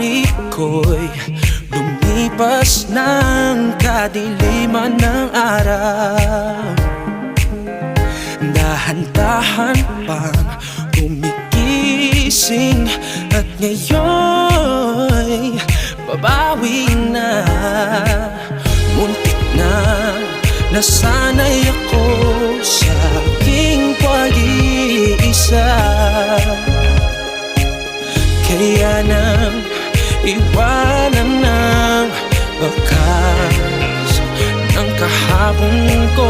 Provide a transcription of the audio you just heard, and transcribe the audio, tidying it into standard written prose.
hari ko'y lumipas ng kadiliman ng araw. Dahan-dahan pang gumigising at ngayon'y babawi na. Muntik na nasanay ako sa aking pag-iisa, kaya nang iwanan ng bakas ng kahapon ko.